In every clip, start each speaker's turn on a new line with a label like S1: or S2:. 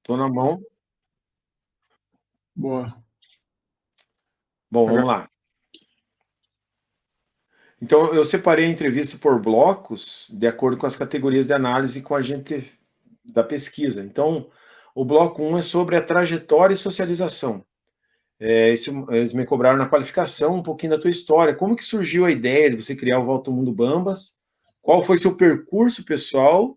S1: Tô na mão.
S2: Boa.
S1: Bom, vamos lá. Então, eu separei a entrevista por blocos, de acordo com as categorias de análise com a gente da pesquisa. Então, o bloco 1 é sobre a trajetória e socialização. Eles me cobraram na qualificação um pouquinho da tua história. Como que surgiu a ideia de você criar o Volta ao Mundo Bambas? Qual foi seu percurso pessoal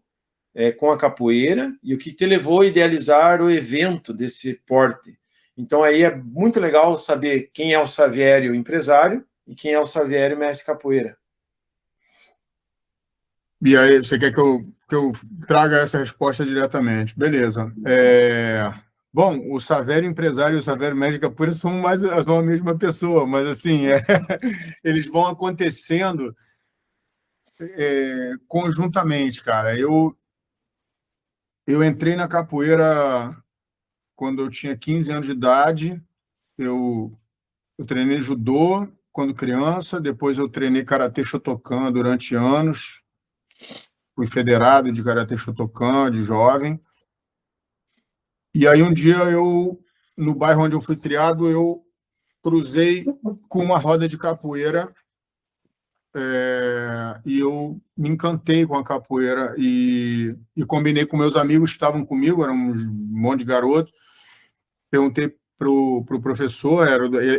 S1: com a capoeira e o que te levou a idealizar o evento desse porte? Então, aí é muito legal saber quem é o Saviério empresário e quem é o Saviério mestre capoeira.
S2: E aí, você quer que eu traga essa resposta diretamente? Beleza. Bom, o Savério empresário e o Savério médico capoeira são a mesma pessoa, mas assim, eles vão acontecendo conjuntamente, cara. Eu entrei na capoeira quando eu tinha 15 anos de idade. Eu treinei judô quando criança, depois eu treinei karatê Shotokan durante anos. Fui federado de karatê Shotokan de jovem. E aí um dia no bairro onde eu fui criado, eu cruzei com uma roda de capoeira, e eu me encantei com a capoeira e combinei com meus amigos que estavam comigo, eram um monte de garotos. Perguntei pro professor,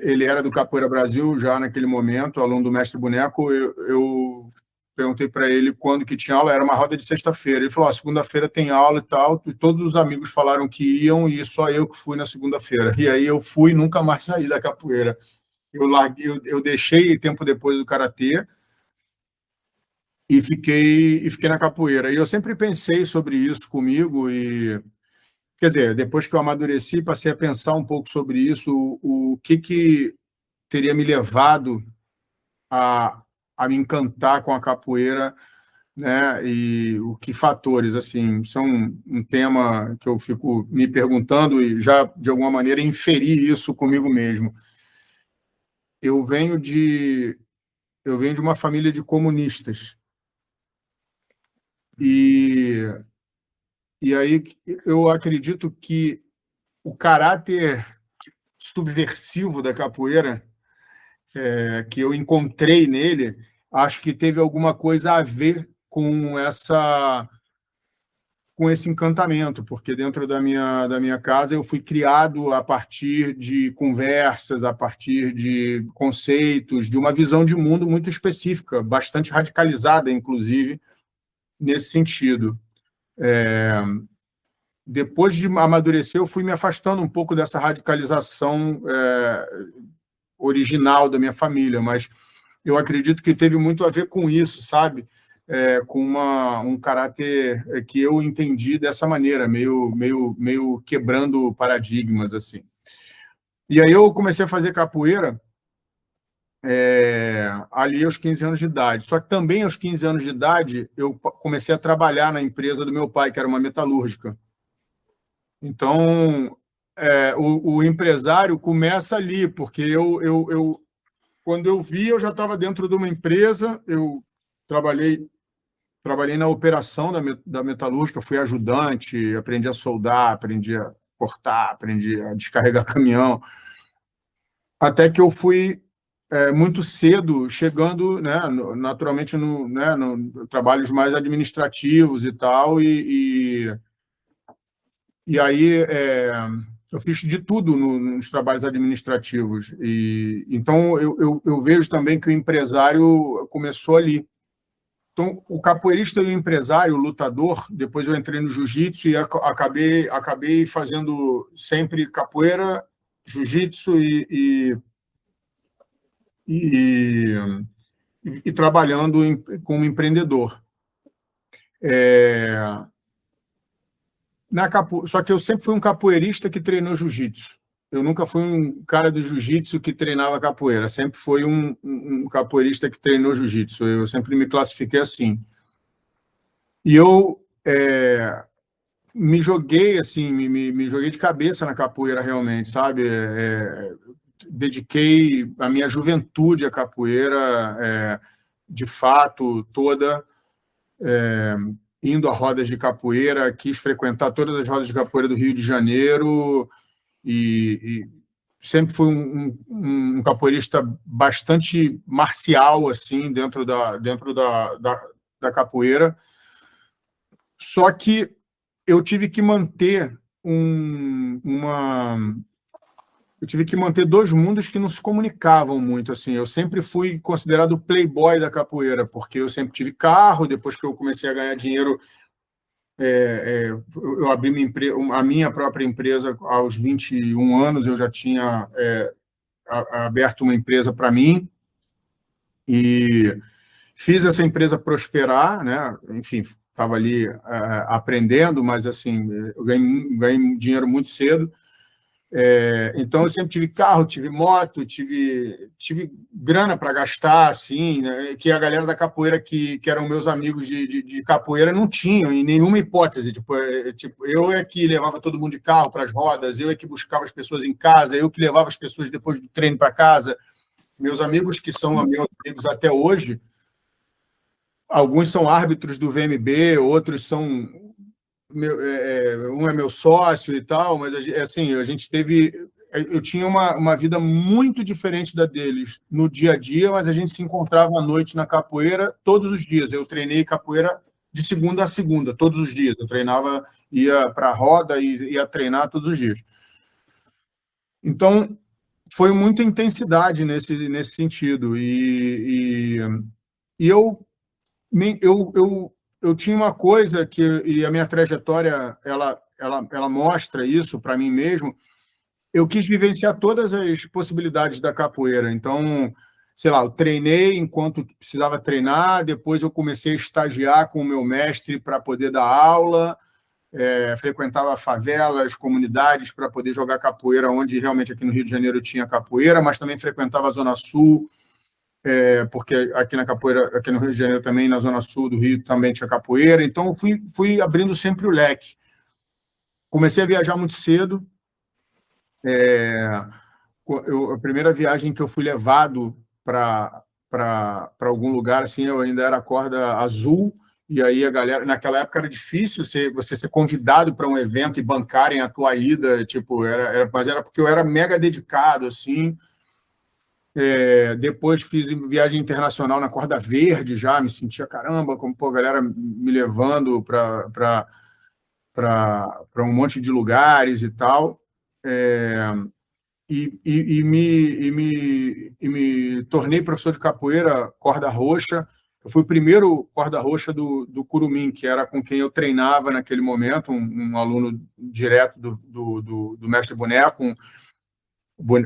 S2: ele era do Capoeira Brasil já naquele momento, aluno do Mestre Boneco. Eu perguntei para ele quando que tinha aula, era uma roda de sexta-feira. Ele falou: segunda-feira tem aula e tal. E todos os amigos falaram que iam e só eu que fui na segunda-feira. E aí eu fui e nunca mais saí da capoeira. Eu deixei tempo depois do karatê e fiquei na capoeira. E eu sempre pensei sobre isso comigo e, quer dizer, depois que eu amadureci, passei a pensar um pouco sobre isso, o que teria me levado a me encantar com a capoeira, né? E o que fatores, assim, são um tema que eu fico me perguntando e já, de alguma maneira, inferi isso comigo mesmo. Eu venho de, eu venho de uma família de comunistas e, e aí eu acredito que o caráter subversivo da capoeira que eu encontrei nele, acho que teve alguma coisa a ver com esse encantamento, porque dentro da minha casa eu fui criado a partir de conversas, a partir de conceitos, de uma visão de mundo muito específica, bastante radicalizada, inclusive, nesse sentido. Depois de amadurecer, eu fui me afastando um pouco dessa radicalização original da minha família, mas eu acredito que teve muito a ver com isso, sabe? Com um caráter que eu entendi dessa maneira, meio quebrando paradigmas, assim. E aí eu comecei a fazer capoeira ali aos 15 anos de idade. Só que também aos 15 anos de idade eu comecei a trabalhar na empresa do meu pai, que era uma metalúrgica. Então, o empresário começa ali, porque quando eu vi, eu já estava dentro de uma empresa, eu trabalhei na operação da metalúrgica, fui ajudante, aprendi a soldar, aprendi a cortar, aprendi a descarregar caminhão, até que eu fui muito cedo chegando, né, naturalmente no trabalhos mais administrativos e tal, e aí eu fiz de tudo nos trabalhos administrativos. E então eu vejo também que o empresário começou ali. Então, o capoeirista e o empresário, o lutador, depois eu entrei no jiu-jitsu e acabei fazendo sempre capoeira, jiu-jitsu e, e trabalhando como empreendedor. Só que eu sempre fui um capoeirista que treinou jiu-jitsu. Eu nunca fui um cara do jiu-jitsu que treinava capoeira. Sempre fui um capoeirista que treinou jiu-jitsu. Eu sempre me classifiquei assim. E eu me joguei assim, me joguei de cabeça na capoeira realmente, sabe? Dediquei a minha juventude à capoeira, de fato, toda. indo a rodas de capoeira, quis frequentar todas as rodas de capoeira do Rio de Janeiro e sempre fui um capoeirista bastante marcial, assim, dentro da capoeira. Só que eu tive que manter eu tive que manter dois mundos que não se comunicavam muito, assim. Eu sempre fui considerado o playboy da capoeira, porque eu sempre tive carro. Depois que eu comecei a ganhar dinheiro, eu abri a minha própria empresa aos 21 anos. Eu já tinha aberto uma empresa para mim e fiz essa empresa prosperar, né? Enfim, estava ali aprendendo, mas assim, eu ganhei dinheiro muito cedo. Então, eu sempre tive carro, tive moto, tive grana para gastar, assim, né? Que a galera da capoeira, que eram meus amigos de capoeira, não tinham, em nenhuma hipótese. Tipo, eu é que levava todo mundo de carro para as rodas, eu é que buscava as pessoas em casa, eu que levava as pessoas depois do treino para casa. Meus amigos, que são meus amigos até hoje, alguns são árbitros do VMB, outros são um é meu sócio e tal, mas assim, a gente teve. Eu tinha uma vida muito diferente da deles no dia a dia, mas a gente se encontrava à noite na capoeira todos os dias. Eu treinei capoeira de segunda a segunda, todos os dias. Eu treinava, ia para a roda e ia treinar todos os dias. Então, foi muita intensidade nesse sentido. E eu tinha uma coisa e a minha trajetória ela mostra isso para mim mesmo. Eu quis vivenciar todas as possibilidades da capoeira. Então, sei lá, eu treinei enquanto precisava treinar, depois eu comecei a estagiar com o meu mestre para poder dar aula, frequentava favelas, comunidades para poder jogar capoeira, onde realmente aqui no Rio de Janeiro tinha capoeira, mas também frequentava a Zona Sul, porque aqui na capoeira, aqui no Rio de Janeiro também, na Zona Sul do Rio também tinha capoeira. Então, eu fui abrindo sempre o leque. Comecei a viajar muito cedo. A primeira viagem que eu fui levado para algum lugar, assim, eu ainda era corda azul, e aí a galera, naquela época era difícil você ser convidado para um evento e bancarem a tua ida, tipo, mas era porque eu era mega dedicado, assim. Depois fiz viagem internacional na corda verde, já me sentia caramba, como pô, a galera me levando para um monte de lugares e tal. Me tornei professor de capoeira corda roxa. Eu fui o primeiro corda roxa do Curumim, que era com quem eu treinava naquele momento, um aluno direto do mestre Boneco.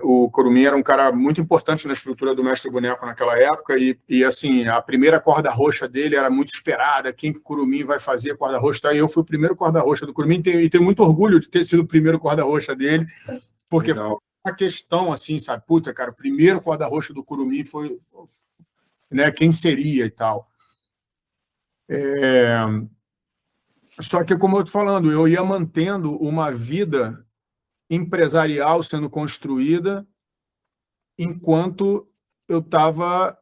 S2: O Curumim era um cara muito importante na estrutura do mestre Boneco naquela época, e assim, a primeira corda roxa dele era muito esperada. Quem que o Curumim vai fazer corda roxa? E eu fui o primeiro corda roxa do Curumim, e tenho muito orgulho de ter sido o primeiro corda roxa dele, porque foi uma questão assim, sabe? Puta, cara, o primeiro corda roxa do Curumim foi, né, quem seria e tal. Só que, como eu estou falando, eu ia mantendo uma vida empresarial sendo construída enquanto eu estava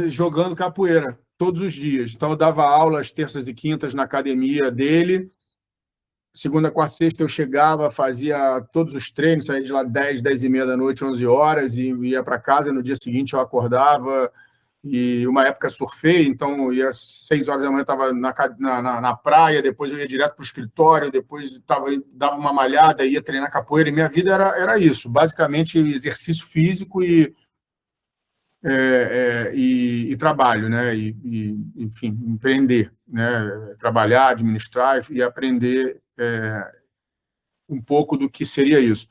S2: jogando capoeira todos os dias. Então, eu dava aulas terças e quintas na academia dele. Segunda, quarta, sexta eu chegava, fazia todos os treinos, saía de lá 10, 10 e meia da noite, 11 horas, e ia para casa. No dia seguinte eu acordava, e uma época surfei, então eu ia às 6 horas da manhã, estava na praia, depois eu ia direto para o escritório, depois dava uma malhada, ia treinar capoeira, e minha vida era isso, basicamente exercício físico e trabalho, né? Enfim, empreender, né? Trabalhar, administrar e aprender um pouco do que seria isso.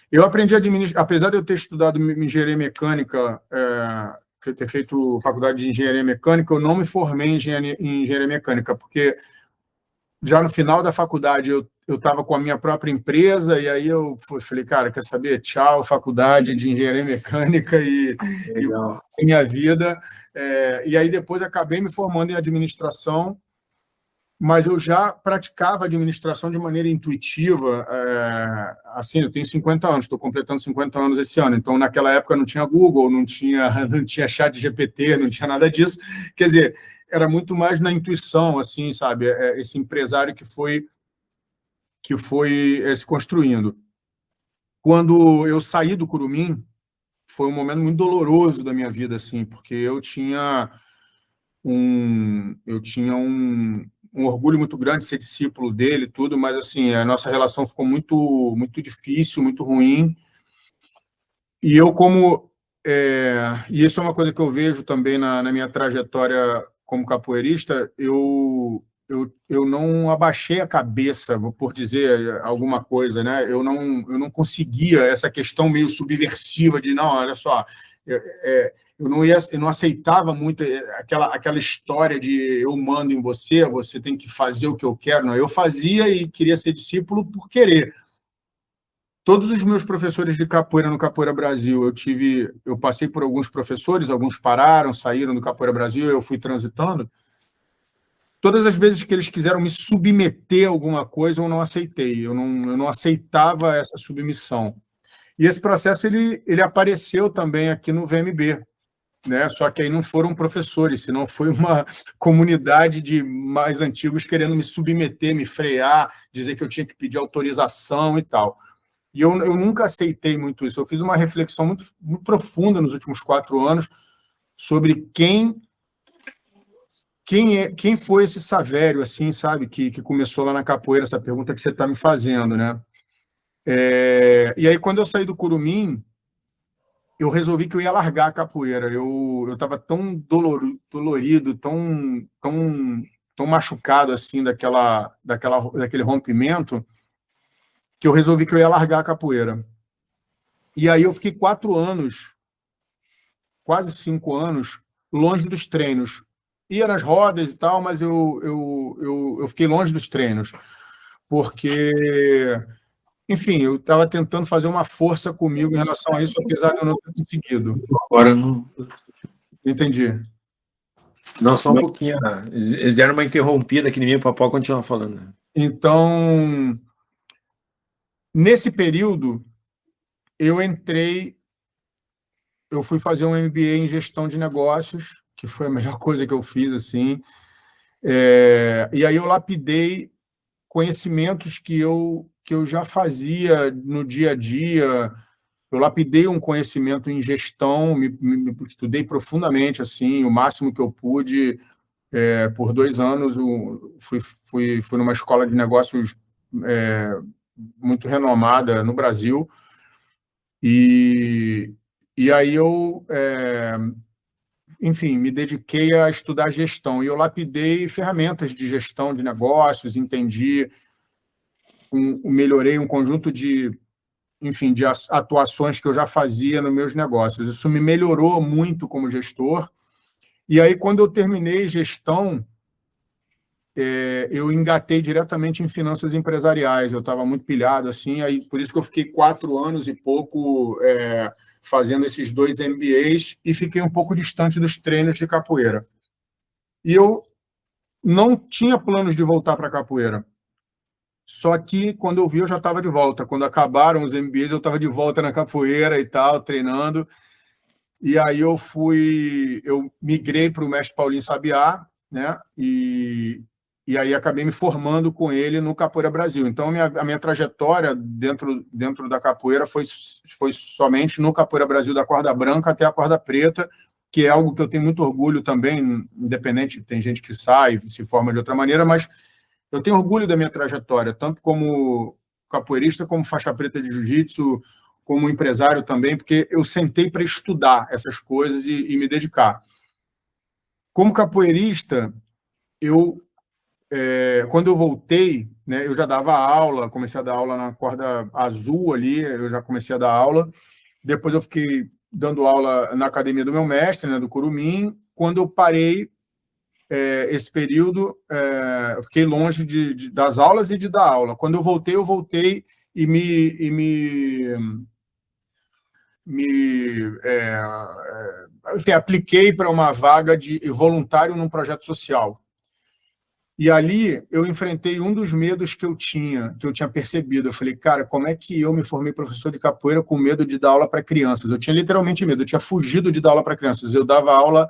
S2: Eu aprendi a administrar, apesar de eu ter estudado engenharia mecânica, ter feito faculdade de engenharia mecânica, eu não me formei em engenharia mecânica, porque já no final da faculdade eu estava com a minha própria empresa, e aí eu falei, cara, quer saber? Tchau, faculdade de engenharia mecânica e minha vida. E aí depois acabei me formando em administração, mas eu já praticava administração de maneira intuitiva. Assim, eu tenho 50 anos, estou completando 50 anos esse ano, então naquela época não tinha Google, não tinha chat GPT, não tinha nada disso. Quer dizer, era muito mais na intuição, assim, sabe? Esse empresário que foi se construindo. Quando eu saí do Curumim, foi um momento muito doloroso da minha vida, assim, porque eu tinha um orgulho muito grande de ser discípulo dele, tudo, mas assim a nossa relação ficou muito difícil, muito ruim. E eu e isso é uma coisa que eu vejo também na minha trajetória como capoeirista, eu não abaixei a cabeça, por dizer alguma coisa, né? Eu não conseguia essa questão meio subversiva de, não, olha só, eu não aceitava muito aquela história de eu mando em você, você tem que fazer o que eu quero. Não, eu fazia e queria ser discípulo por querer. Todos os meus professores de capoeira no Capoeira Brasil, eu passei por alguns professores, alguns pararam, saíram do Capoeira Brasil, eu fui transitando. Todas as vezes que eles quiseram me submeter a alguma coisa, eu não aceitei, eu não aceitava essa submissão. E esse processo ele apareceu também aqui no VMB, né? Só que aí não foram professores, senão foi uma comunidade de mais antigos querendo me submeter, me frear, dizer que eu tinha que pedir autorização e tal. E eu nunca aceitei muito isso. Eu fiz uma reflexão muito profunda nos últimos 4 anos sobre quem foi esse Savério, assim, sabe, que começou lá na capoeira, essa pergunta que você está me fazendo, né? E aí, quando eu saí do Curumim, eu resolvi que eu ia largar a capoeira. Eu estava tão dolorido, tão machucado, assim, daquele rompimento, que eu resolvi que eu ia largar a capoeira. E aí eu fiquei 4 anos, quase 5 anos, longe dos treinos. Ia nas rodas e tal, mas eu fiquei longe dos treinos, porque, enfim, eu estava tentando fazer uma força comigo em relação a isso, apesar de eu não ter conseguido.
S1: Agora não.
S2: Entendi.
S1: Não, só um pouquinho. Eles deram uma interrompida aqui em mim, o Papó continua falando.
S2: Então, nesse período, eu fui fazer um MBA em gestão de negócios, que foi a melhor coisa que eu fiz, assim. E aí eu lapidei conhecimentos que eu já fazia no dia a dia. Eu lapidei um conhecimento em gestão, me estudei profundamente, assim, o máximo que eu pude. Por 2 anos, fui numa escola de negócios muito renomada no Brasil. E aí enfim, me dediquei a estudar gestão. E eu lapidei ferramentas de gestão de negócios, melhorei um conjunto enfim, de atuações que eu já fazia nos meus negócios. Isso me melhorou muito como gestor. E aí, quando eu terminei gestão, eu engatei diretamente em finanças empresariais. Eu estava muito pilhado, assim, aí, por isso que eu fiquei 4 anos e pouco fazendo esses 2 MBAs e fiquei um pouco distante dos treinos de capoeira. E eu não tinha planos de voltar para a capoeira. Só que, quando eu vi, eu já estava de volta. Quando acabaram os MBAs, eu estava de volta na capoeira e tal, treinando. E aí eu migrei para o mestre Paulinho Sabiá, né? E aí acabei me formando com ele no Capoeira Brasil. Então, a minha trajetória dentro da capoeira foi somente no Capoeira Brasil, da corda branca até a corda preta, que é algo que eu tenho muito orgulho também, independente, tem gente que sai e se forma de outra maneira, mas eu tenho orgulho da minha trajetória, tanto como capoeirista, como faixa preta de jiu-jitsu, como empresário também, porque eu sentei para estudar essas coisas e me dedicar. Como capoeirista, quando eu voltei, né, eu já dava aula, comecei a dar aula na corda azul ali, eu já comecei a dar aula. Depois eu fiquei dando aula na academia do meu mestre, né, do Curumim. Quando eu parei, esse período, eu fiquei longe das aulas e de dar aula. Quando eu voltei e enfim, apliquei para uma vaga de voluntário num projeto social. E ali eu enfrentei um dos medos que eu tinha percebido. Eu falei, cara, como é que eu me formei professor de capoeira com medo de dar aula para crianças? Eu tinha literalmente medo, eu tinha fugido de dar aula para crianças. Eu dava aula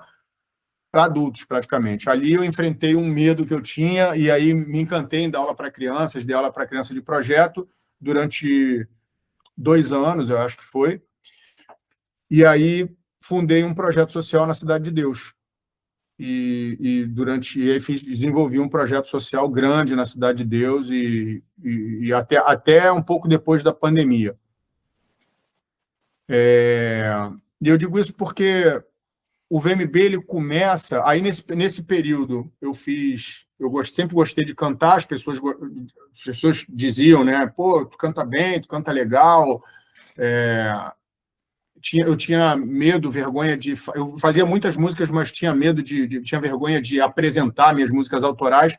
S2: para adultos, praticamente. Ali eu enfrentei um medo que eu tinha e aí me encantei em dar aula para crianças, dei aula para criança de projeto durante 2 anos, eu acho que foi. E aí fundei um projeto social na Cidade de Deus. E aí desenvolvi um projeto social grande na Cidade de Deus e até um pouco depois da pandemia. E eu digo isso porque o VMB ele começa aí nesse período sempre gostei de cantar, as pessoas diziam, né, pô, tu canta bem, tu canta legal. Eu tinha medo, vergonha de eu fazia muitas músicas, mas tinha medo tinha vergonha de apresentar minhas músicas autorais.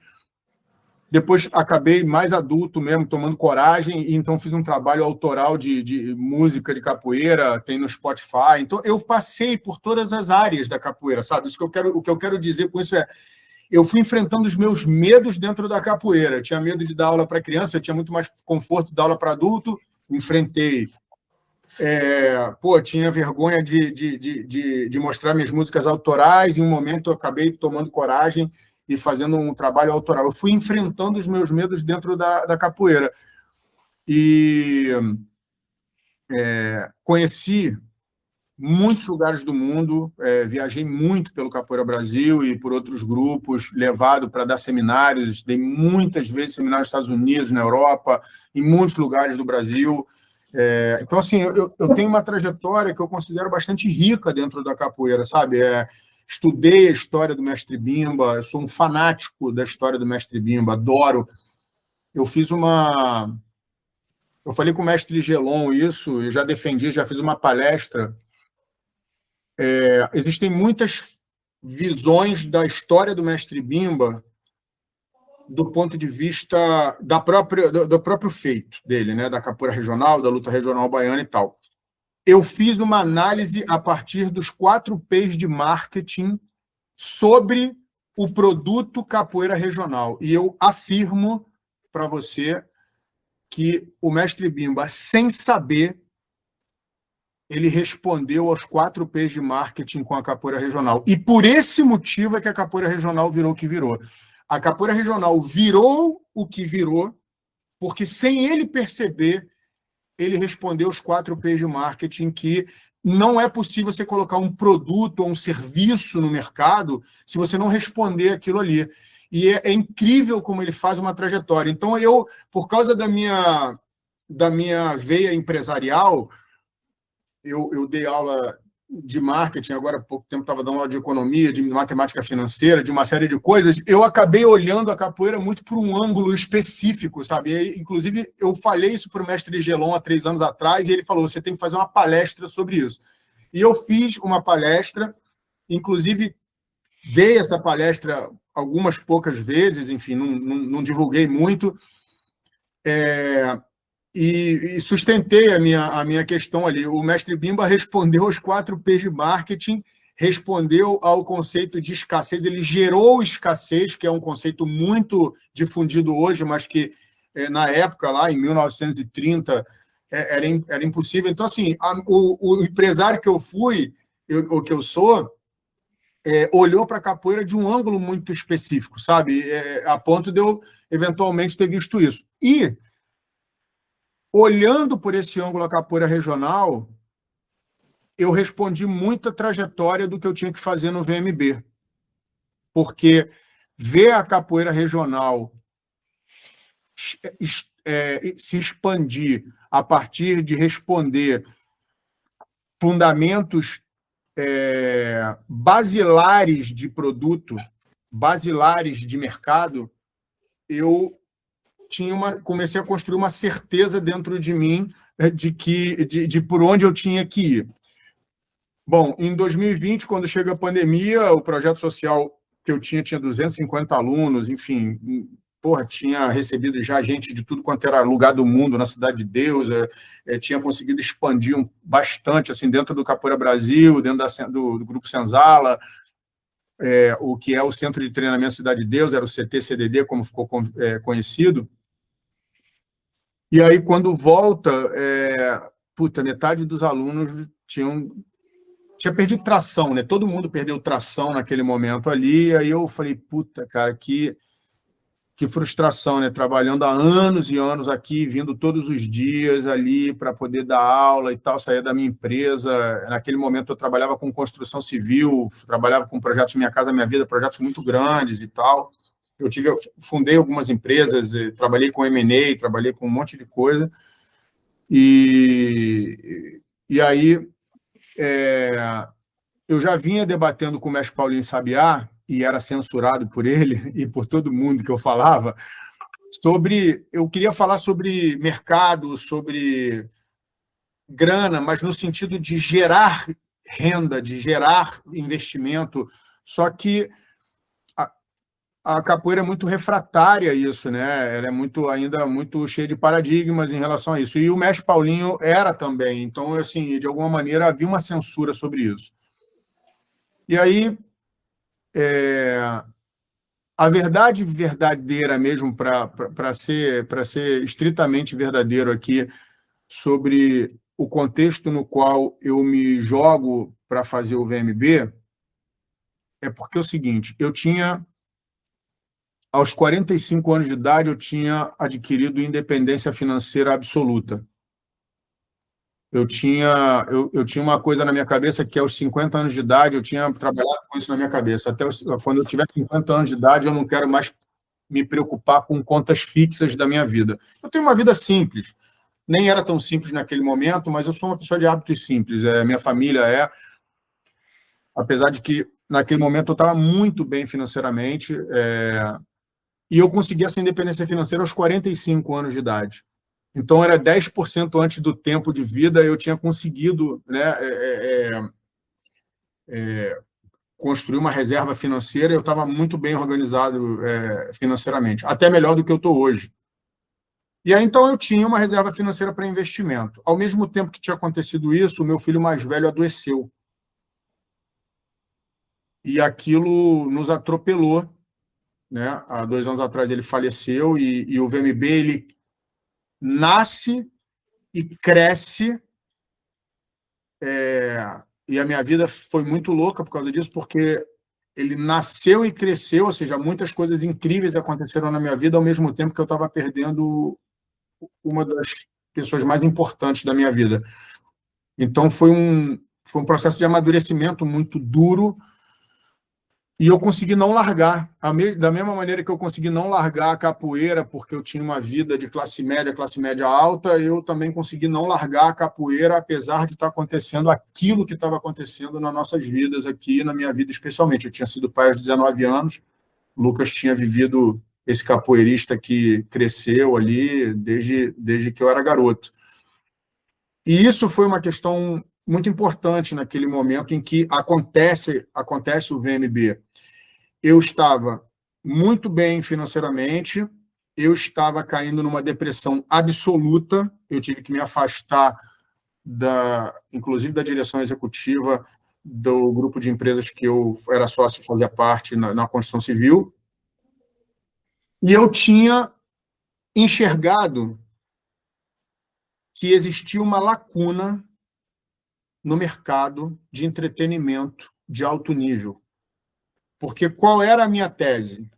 S2: Depois acabei mais adulto mesmo, tomando coragem, e então fiz um trabalho autoral de música de capoeira, tem no Spotify. Então eu passei por todas as áreas da capoeira, sabe? O que eu quero dizer com isso eu fui enfrentando os meus medos dentro da capoeira. Eu tinha medo de dar aula para criança, eu tinha muito mais conforto de dar aula para adulto, enfrentei. Tinha vergonha de mostrar minhas músicas autorais, em um momento eu acabei tomando coragem e fazendo um trabalho autoral. Eu fui enfrentando os meus medos dentro da capoeira. E conheci muitos lugares do mundo, viajei muito pelo Capoeira Brasil e por outros grupos, levado para dar seminários, dei muitas vezes seminários nos Estados Unidos, na Europa, em muitos lugares do Brasil. Então, assim, eu tenho uma trajetória que eu considero bastante rica dentro da capoeira, sabe? Estudei a história do Mestre Bimba, eu sou um fanático da história do Mestre Bimba, adoro. Eu falei com o Mestre Gelon isso, eu já defendi, já fiz uma palestra. Existem muitas visões da história do Mestre Bimba do ponto de vista do próprio feito dele, né? Da capoeira regional, da luta regional baiana e tal. Eu fiz uma análise a partir dos 4 P's de marketing sobre o produto capoeira regional. E eu afirmo para você que o Mestre Bimba, sem saber, ele respondeu aos 4 P's de marketing com a capoeira regional. E por esse motivo é que a capoeira regional virou o que virou. A capoeira regional virou o que virou, porque sem ele perceber, ele respondeu os 4 P's de marketing, que não é possível você colocar um produto ou um serviço no mercado se você não responder aquilo ali. E é incrível como ele faz uma trajetória. Então, por causa da minha veia empresarial, eu dei aula de marketing, agora há pouco tempo estava dando aula de economia, de matemática financeira, de uma série de coisas. Eu acabei olhando a capoeira muito por um ângulo específico, sabe? E, inclusive, eu falei isso para o mestre Gelon há 3 anos atrás, e ele falou, você tem que fazer uma palestra sobre isso. E eu fiz uma palestra, inclusive dei essa palestra algumas poucas vezes, enfim, não divulguei muito, e sustentei a minha questão ali. O mestre Bimba respondeu aos 4 P's de marketing, respondeu ao conceito de escassez, ele gerou escassez, que é um conceito muito difundido hoje, mas que na época, lá em 1930, era impossível. Então, assim, o empresário que eu fui, o que eu sou, olhou para a capoeira de um ângulo muito específico, sabe? A ponto de eu, eventualmente, ter visto isso. E olhando por esse ângulo a capoeira regional, eu respondi muita trajetória do que eu tinha que fazer no VMB. Porque ver a capoeira regional se expandir a partir de responder fundamentos basilares de produto, basilares de mercado, eu comecei a construir uma certeza dentro de mim de por onde eu tinha que ir. Bom, em 2020, quando chega a pandemia, o projeto social que eu tinha 250 alunos, enfim, tinha recebido já gente de tudo quanto era lugar do mundo na Cidade de Deus, tinha conseguido expandir bastante assim, dentro do Capoeira Brasil, dentro do Grupo Senzala, o que é o Centro de Treinamento Cidade de Deus, era o CT-CDD, como ficou conhecido. E aí, quando volta, metade dos alunos tinham tinha perdido tração, né? Todo mundo perdeu tração naquele momento ali, e aí eu falei, puta, cara, que frustração, né? Trabalhando há anos e anos aqui, vindo todos os dias ali para poder dar aula e tal, sair da minha empresa. Naquele momento eu trabalhava com construção civil, trabalhava com projetos Minha Casa Minha Vida, projetos muito grandes e tal. Eu fundei algumas empresas, trabalhei com M&A, trabalhei com um monte de coisa. E aí eu já vinha debatendo com o mestre Paulinho Sabiá, e era censurado por ele e por todo mundo que eu falava, eu queria falar sobre mercado, sobre grana, mas no sentido de gerar renda, de gerar investimento, só que a capoeira é muito refratária a isso, né? Ela é ainda muito cheia de paradigmas em relação a isso. E o mestre Paulinho era também, então, assim, de alguma maneira havia uma censura sobre isso. E aí, a verdade verdadeira mesmo, para ser estritamente verdadeiro aqui, sobre o contexto no qual eu me jogo para fazer o VMB, é porque é o seguinte, aos 45 anos de idade, eu tinha adquirido independência financeira absoluta. Eu tinha uma coisa na minha cabeça que aos 50 anos de idade, eu tinha trabalhado com isso na minha cabeça. Quando eu tiver 50 anos de idade, eu não quero mais me preocupar com contas fixas da minha vida. Eu tenho uma vida simples. Nem era tão simples naquele momento, mas eu sou uma pessoa de hábitos simples. Minha família apesar de que naquele momento eu estava muito bem financeiramente, e eu consegui essa independência financeira aos 45 anos de idade. Então, era 10% antes do tempo de vida, eu tinha conseguido, né, construir uma reserva financeira, eu estava muito bem organizado financeiramente, até melhor do que eu estou hoje. E aí, então, eu tinha uma reserva financeira para investimento. Ao mesmo tempo que tinha acontecido isso, o meu filho mais velho adoeceu. E aquilo nos atropelou, né? Há 2 anos atrás ele faleceu, e o VMB, ele nasce e cresce, e a minha vida foi muito louca por causa disso, porque ele nasceu e cresceu, ou seja, muitas coisas incríveis aconteceram na minha vida ao mesmo tempo que eu estava perdendo uma das pessoas mais importantes da minha vida. Então, foi um processo de amadurecimento muito duro, e eu consegui não largar. Da mesma maneira que eu consegui não largar a capoeira, porque eu tinha uma vida de classe média alta, eu também consegui não largar a capoeira, apesar de estar acontecendo aquilo que estava acontecendo nas nossas vidas aqui, na minha vida especialmente. Eu tinha sido pai aos 19 anos, o Lucas tinha vivido esse capoeirista que cresceu ali desde que eu era garoto. E isso foi uma questão muito importante naquele momento em que acontece o VMB. Eu estava muito bem financeiramente, eu estava caindo numa depressão absoluta, eu tive que me afastar, inclusive da direção executiva do grupo de empresas que eu era sócio e fazia parte na construção civil, e eu tinha enxergado que existia uma lacuna no mercado de entretenimento de alto nível. Porque qual era a minha tese?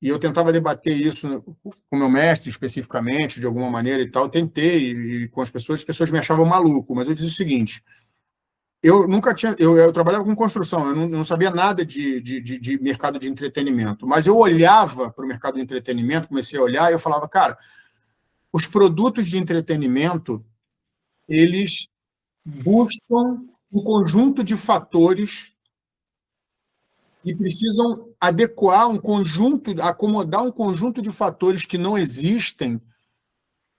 S2: E eu tentava debater isso com meu mestre, especificamente, de alguma maneira e tal. Tentei, e com as pessoas me achavam maluco, mas eu dizia o seguinte: eu nunca tinha. Eu trabalhava com construção, eu não sabia nada de mercado de entretenimento, mas eu olhava para o mercado de entretenimento, comecei a olhar, e eu falava, cara, os produtos de entretenimento, eles buscam um conjunto de fatores e precisam acomodar um conjunto de fatores que não existem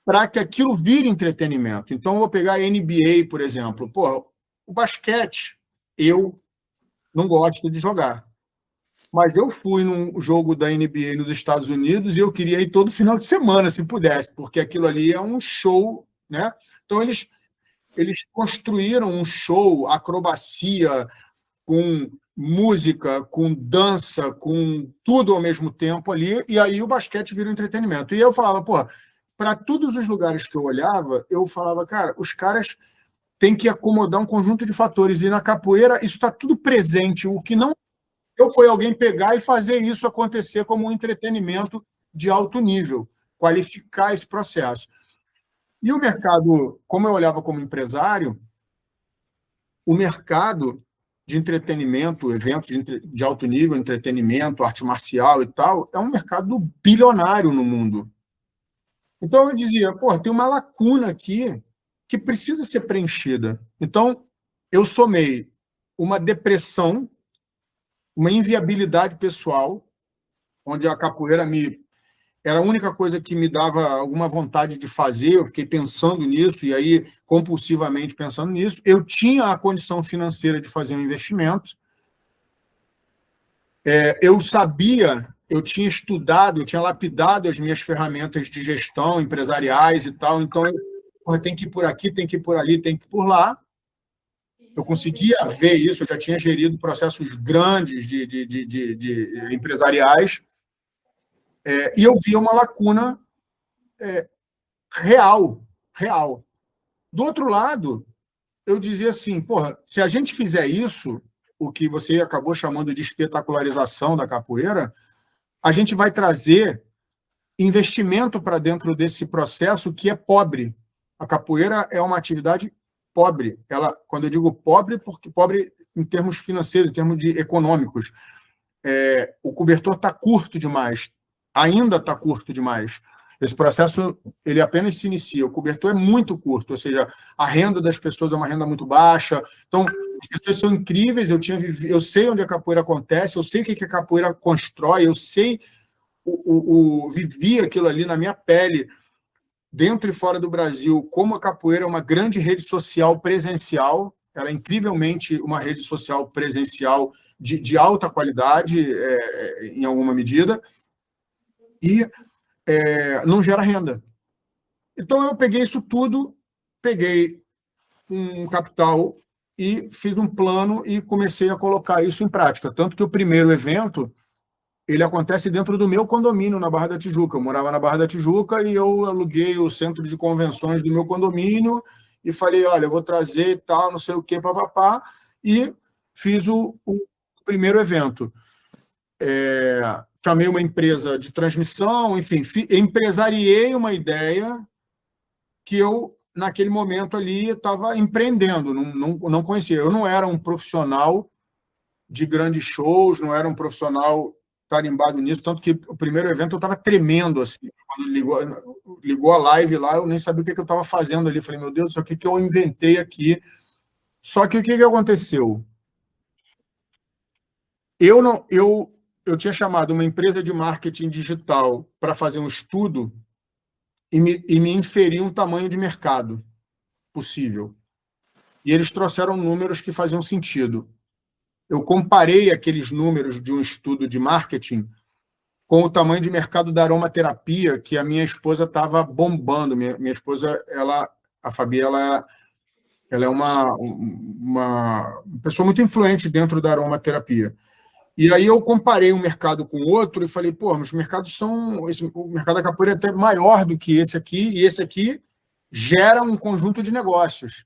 S2: para que aquilo vire entretenimento. Então, eu vou pegar a NBA, por exemplo. Pô, o basquete, eu não gosto de jogar. Mas eu fui num jogo da NBA nos Estados Unidos e eu queria ir todo final de semana, se pudesse, porque aquilo ali é um show, né? Então, eles construíram um show, acrobacia, com música, com dança, com tudo ao mesmo tempo ali, e aí o basquete vira entretenimento. E eu falava, pô, para todos os lugares que eu olhava, eu falava, cara, os caras tem que acomodar um conjunto de fatores. E na capoeira, isso está tudo presente. O que não foi alguém pegar e fazer isso acontecer como um entretenimento de alto nível, qualificar esse processo. E o mercado, como eu olhava como empresário, o mercado de entretenimento, eventos de alto nível, entretenimento, arte marcial e tal, é um mercado bilionário no mundo. Então eu dizia, pô, tem uma lacuna aqui que precisa ser preenchida. Então eu somei uma depressão, uma inviabilidade pessoal, onde a capoeira era a única coisa que me dava alguma vontade de fazer. Eu fiquei pensando nisso e aí compulsivamente pensando nisso. Eu tinha a condição financeira de fazer um investimento. Eu sabia, eu tinha estudado, eu tinha lapidado as minhas ferramentas de gestão empresariais e tal. Então, tem que ir por aqui, tem que ir por ali, tem que ir por lá. Eu conseguia ver isso, eu já tinha gerido processos grandes de empresariais, e eu via uma lacuna real. Do outro lado, eu dizia assim, porra, se a gente fizer isso, o que você acabou chamando de espetacularização da capoeira, a gente vai trazer investimento para dentro desse processo que é pobre. A capoeira é uma atividade pobre. Quando eu digo pobre, porque pobre em termos financeiros, em termos econômicos. O cobertor está curto demais, ainda está curto demais. Esse processo ele apenas se inicia. O cobertor é muito curto, ou seja, a renda das pessoas é uma renda muito baixa. Então, as pessoas são incríveis. Eu sei onde a capoeira acontece, eu sei o que a capoeira constrói, eu sei vivi aquilo ali na minha pele, dentro e fora do Brasil, como a capoeira é uma grande rede social presencial. Ela é incrivelmente uma rede social presencial de alta qualidade, em alguma medida, e não gera renda. Então, eu peguei isso tudo, peguei um capital e fiz um plano e comecei a colocar isso em prática. Tanto que o primeiro evento ele acontece dentro do meu condomínio, na Barra da Tijuca. Eu morava na Barra da Tijuca e eu aluguei o centro de convenções do meu condomínio e falei, olha, eu vou trazer e tal, não sei o quê, papapá, e fiz o primeiro evento. Chamei uma empresa de transmissão, enfim, empresariei uma ideia que eu, naquele momento ali, estava empreendendo, não conhecia. Eu não era um profissional de grandes shows, não era um profissional tarimbado nisso, tanto que o primeiro evento eu estava tremendo, assim, quando ligou a live lá, eu nem sabia o que eu estava fazendo ali, falei, meu Deus, o que eu inventei aqui? Só que o que aconteceu? Eu tinha chamado uma empresa de marketing digital para fazer um estudo e me inferir um tamanho de mercado possível. E eles trouxeram números que faziam sentido. Eu comparei aqueles números de um estudo de marketing com o tamanho de mercado da aromaterapia que a minha esposa estava bombando. Minha esposa, a Fabi, ela é uma pessoa muito influente dentro da aromaterapia. E aí eu comparei um mercado com o outro e falei, pô, os mercados o mercado da capoeira é até maior do que esse aqui, e esse aqui gera um conjunto de negócios.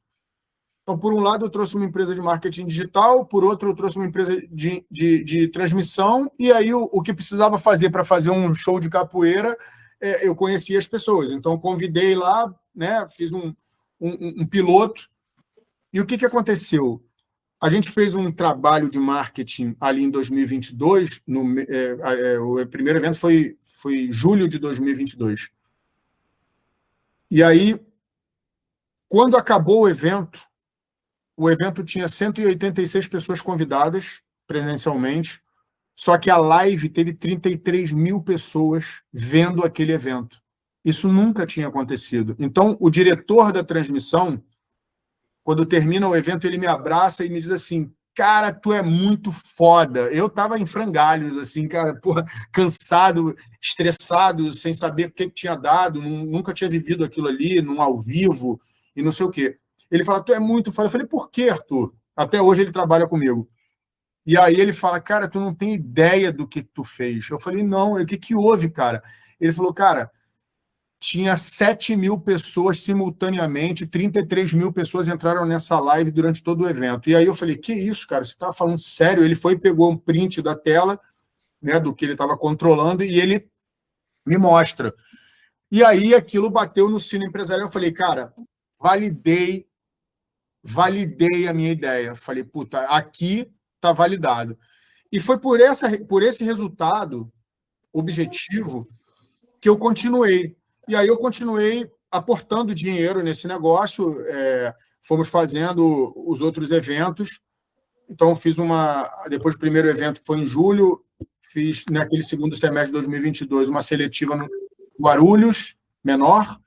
S2: Então, por um lado, eu trouxe uma empresa de marketing digital, por outro, eu trouxe uma empresa de transmissão, e aí o que precisava fazer para fazer um show de capoeira, eu conhecia as pessoas. Então, convidei lá, né, fiz um piloto, e o que aconteceu? A gente fez um trabalho de marketing ali em 2022, o primeiro evento foi julho de 2022. E aí, quando acabou o evento tinha 186 pessoas convidadas presencialmente, só que a live teve 33 mil pessoas vendo aquele evento. Isso nunca tinha acontecido. Então, o diretor da transmissão, quando termina o evento, ele me abraça e me diz assim, cara, tu é muito foda. Eu estava em frangalhos, assim, cara, porra, cansado, estressado, sem saber o que tinha dado, nunca tinha vivido aquilo ali, num ao vivo, e não sei o quê. Ele fala, tu é muito foda. Eu falei, por quê, Arthur? Até hoje ele trabalha comigo. E aí ele fala, cara, tu não tem ideia do que tu fez. Eu falei, não, o que houve, cara? Ele falou, cara, tinha 7 mil pessoas simultaneamente, 33 mil pessoas entraram nessa live durante todo o evento. E aí eu falei, que isso, cara, você está falando sério? Ele foi e pegou um print da tela, né, do que ele estava controlando, e ele me mostra. E aí aquilo bateu no sino empresarial. Eu falei, cara, validei a minha ideia. Falei, puta, aqui está validado. E foi por esse resultado objetivo que eu continuei. E aí eu continuei aportando dinheiro nesse negócio, fomos fazendo os outros eventos. Então, depois do primeiro evento, que foi em julho, fiz, naquele segundo semestre de 2022, uma seletiva no Guarulhos, menor.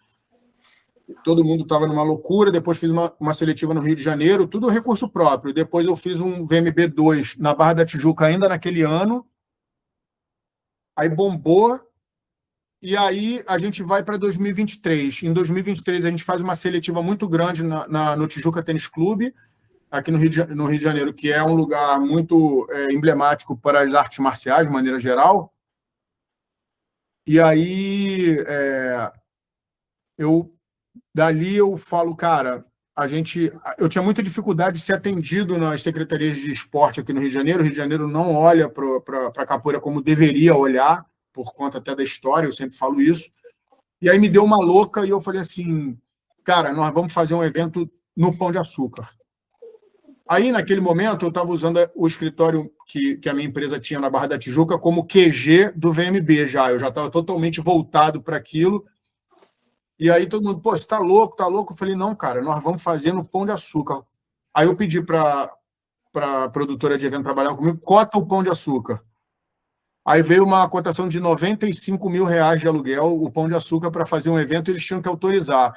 S2: Todo mundo estava numa loucura. Depois fiz uma seletiva no Rio de Janeiro, tudo recurso próprio. Depois eu fiz um VMB2 na Barra da Tijuca, ainda naquele ano. Aí bombou. E aí a gente vai para 2023. Em 2023, a gente faz uma seletiva muito grande no Tijuca Tênis Clube, aqui no Rio de Janeiro, que é um lugar muito emblemático para as artes marciais, de maneira geral. E aí dali eu falo, cara, eu tinha muita dificuldade de ser atendido nas secretarias de esporte aqui no Rio de Janeiro. O Rio de Janeiro não olha para a capoeira como deveria olhar, por conta até da história, eu sempre falo isso. E aí me deu uma louca e eu falei assim, cara, nós vamos fazer um evento no Pão de Açúcar. Aí, naquele momento, eu estava usando o escritório que a minha empresa tinha na Barra da Tijuca como QG do VMB já. Eu já estava totalmente voltado para aquilo. E aí todo mundo, pô, você está louco, tá louco? Eu falei, não, cara, nós vamos fazer no Pão de Açúcar. Aí eu pedi para a produtora de evento trabalhar comigo, cota o Pão de Açúcar. Aí veio uma cotação de R$95 mil de aluguel, o Pão de Açúcar, para fazer um evento, eles tinham que autorizar.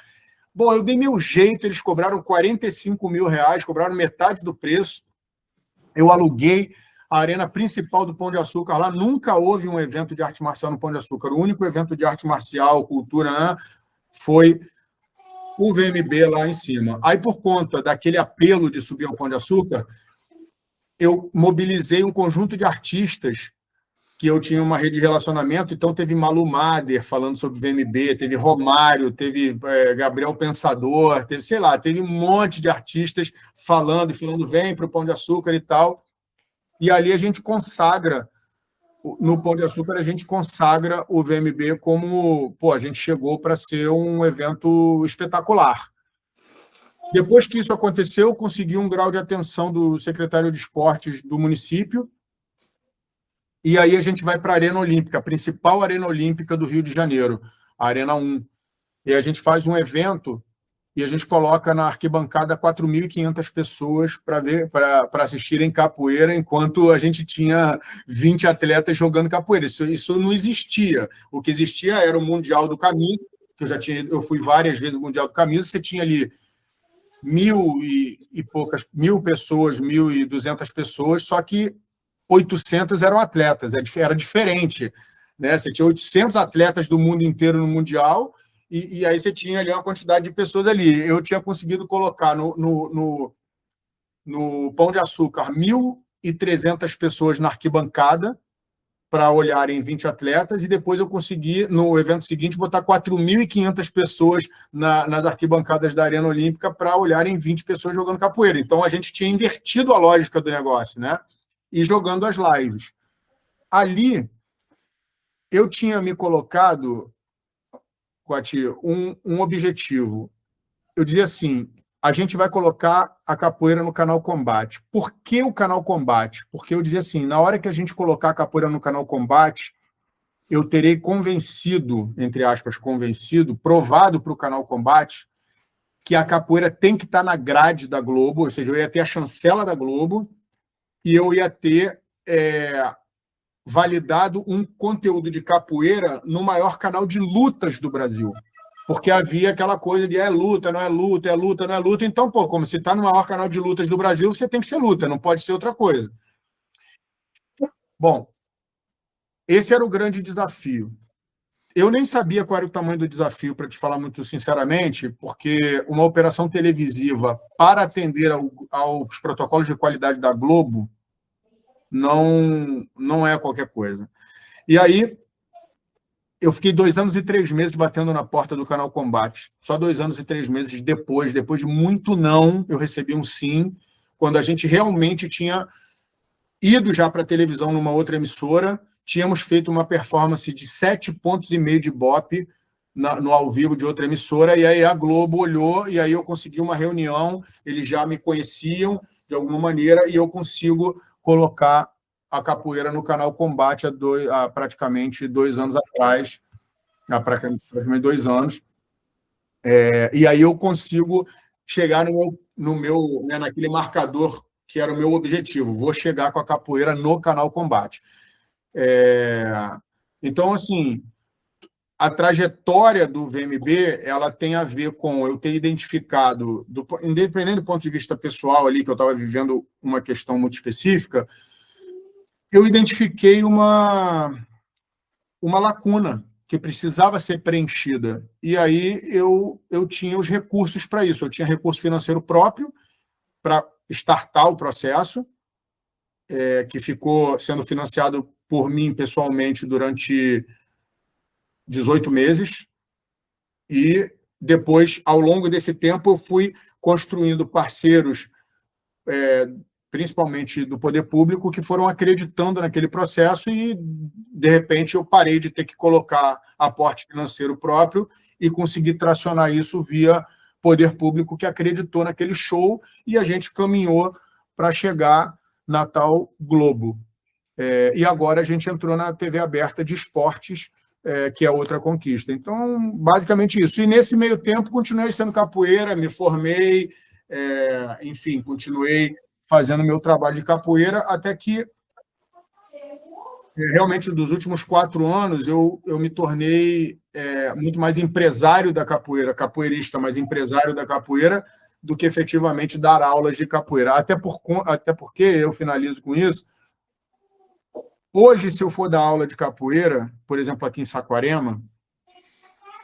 S2: Bom, eu dei meu jeito, eles cobraram R$45 mil, cobraram metade do preço. Eu aluguei a arena principal do Pão de Açúcar lá. Nunca houve um evento de arte marcial no Pão de Açúcar. O único evento de arte marcial, cultura, né, foi o VMB lá em cima. Aí, por conta daquele apelo de subir ao Pão de Açúcar, eu mobilizei um conjunto de artistas que eu tinha uma rede de relacionamento, então teve Malu Mader falando sobre VMB, teve Romário, teve Gabriel Pensador, teve, sei lá, teve um monte de artistas falando, vem para o Pão de Açúcar e tal. E ali a gente consagra, no Pão de Açúcar, a gente consagra o VMB como, pô, a gente chegou para ser um evento espetacular. Depois que isso aconteceu, eu consegui um grau de atenção do secretário de esportes do município. E aí a gente vai para a Arena Olímpica, a principal Arena Olímpica do Rio de Janeiro, a Arena 1. E a gente faz um evento e a gente coloca na arquibancada 4.500 pessoas para assistirem capoeira, enquanto a gente tinha 20 atletas jogando capoeira. Isso não existia. O que existia era o Mundial do Caminho, que eu fui várias vezes no Mundial do Caminho, você tinha ali 1.000 pessoas, 1.200 pessoas, só que 800 eram atletas, era diferente, né? Você tinha 800 atletas do mundo inteiro no Mundial e aí você tinha ali uma quantidade de pessoas ali. Eu tinha conseguido colocar no Pão de Açúcar 1.300 pessoas na arquibancada para olharem 20 atletas e depois eu consegui, no evento seguinte, botar 4.500 pessoas nas arquibancadas da Arena Olímpica para olharem 20 pessoas jogando capoeira. Então, a gente tinha invertido a lógica do negócio, né? E jogando as lives. Ali, eu tinha me colocado, Coati, um objetivo. Eu dizia assim, a gente vai colocar a capoeira no canal Combate. Por que o canal Combate? Porque eu dizia assim, na hora que a gente colocar a capoeira no canal Combate, eu terei convencido, entre aspas, provado para o canal Combate, que a capoeira tem que estar na grade da Globo, ou seja, eu ia ter a chancela da Globo, e eu ia ter validado um conteúdo de capoeira no maior canal de lutas do Brasil. Porque havia aquela coisa de luta, não é luta, é luta, não é luta. Então, pô, como se está no maior canal de lutas do Brasil, você tem que ser luta, não pode ser outra coisa. Bom, esse era o grande desafio. Eu nem sabia qual era o tamanho do desafio, para te falar muito sinceramente, porque uma operação televisiva para atender aos protocolos de qualidade da Globo não é qualquer coisa. E aí eu fiquei 2 anos e 3 meses batendo na porta do Canal Combate. Só 2 anos e 3 meses depois de muito não, eu recebi um sim, quando a gente realmente tinha ido já para a televisão numa outra emissora, tínhamos feito uma performance de 7,5 pontos de Ibope no ao vivo de outra emissora, e aí a Globo olhou, e aí eu consegui uma reunião, eles já me conheciam de alguma maneira, e eu consigo colocar a capoeira no Canal Combate há praticamente 2 anos atrás, há praticamente 2 anos, e aí eu consigo chegar né, naquele marcador que era o meu objetivo, vou chegar com a capoeira no Canal Combate. Então, assim, a trajetória do VMB, ela tem a ver com eu ter identificado, independente do ponto de vista pessoal ali, que eu estava vivendo uma questão muito específica, eu identifiquei uma lacuna que precisava ser preenchida. E aí eu tinha os recursos para isso. Eu tinha recurso financeiro próprio para startar o processo, que ficou sendo financiado por mim pessoalmente durante 18 meses. E depois, ao longo desse tempo, eu fui construindo parceiros, principalmente do poder público, que foram acreditando naquele processo e, de repente, eu parei de ter que colocar aporte financeiro próprio e consegui tracionar isso via poder público que acreditou naquele show e a gente caminhou para chegar na tal Globo. E agora a gente entrou na TV aberta de esportes, que é outra conquista. Então, basicamente isso. E nesse meio tempo, continuei sendo capoeira, me formei, enfim, continuei fazendo meu trabalho de capoeira, até que, realmente, dos últimos 4 anos, eu me tornei muito mais empresário da capoeira, capoeirista, mas empresário da capoeira, do que efetivamente dar aulas de capoeira. Até porque, eu finalizo com isso, hoje, se eu for dar aula de capoeira, por exemplo, aqui em Saquarema,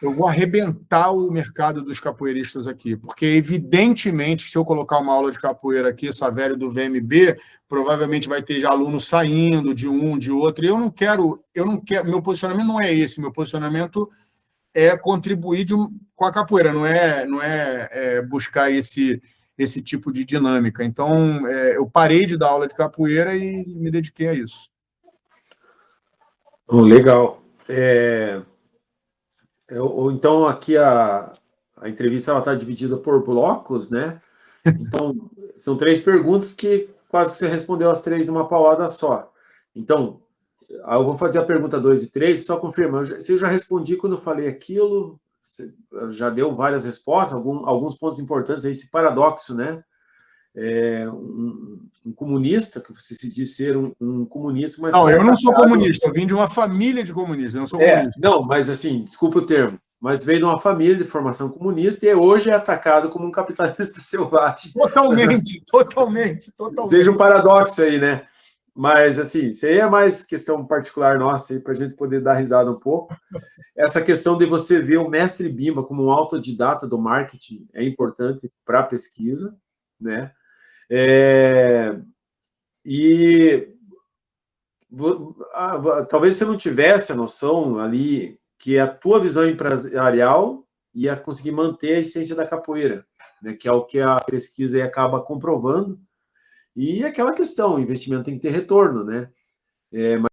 S2: eu vou arrebentar o mercado dos capoeiristas aqui, porque, evidentemente, se eu colocar uma aula de capoeira aqui, Savério do VMB, provavelmente vai ter já aluno saindo de um, de outro, e eu não quero, meu posicionamento não é esse, meu posicionamento é contribuir com a capoeira, não é buscar esse tipo de dinâmica. Então, eu parei de dar aula de capoeira e me dediquei a isso.
S1: Legal. Então, aqui a entrevista está dividida por blocos, né? Então, são 3 perguntas que quase que você respondeu as 3 numa paulada só. Então, eu vou fazer a pergunta 2 e 3, só confirmando. Se eu já respondi quando eu falei aquilo, você já deu várias respostas, alguns pontos importantes, esse paradoxo, né? Um comunista, que você se diz ser um comunista, mas
S2: não,
S1: que é
S2: eu não sou
S1: atacado...
S2: comunista, eu vim de uma família de comunistas, eu não sou comunista.
S1: Não, mas assim, desculpa o termo, mas veio de uma família de formação comunista e hoje é atacado como um capitalista selvagem.
S2: Totalmente.
S1: Seja um paradoxo aí, né? Mas, assim, isso aí é mais questão particular nossa, para a gente poder dar risada um pouco. Essa questão de você ver o mestre Bimba como um autodidata do marketing é importante para a pesquisa, né? Talvez você não tivesse a noção ali que a tua visão empresarial ia conseguir manter a essência da capoeira, né? Que é o que a pesquisa aí acaba comprovando. E aquela questão, o investimento tem que ter retorno, né?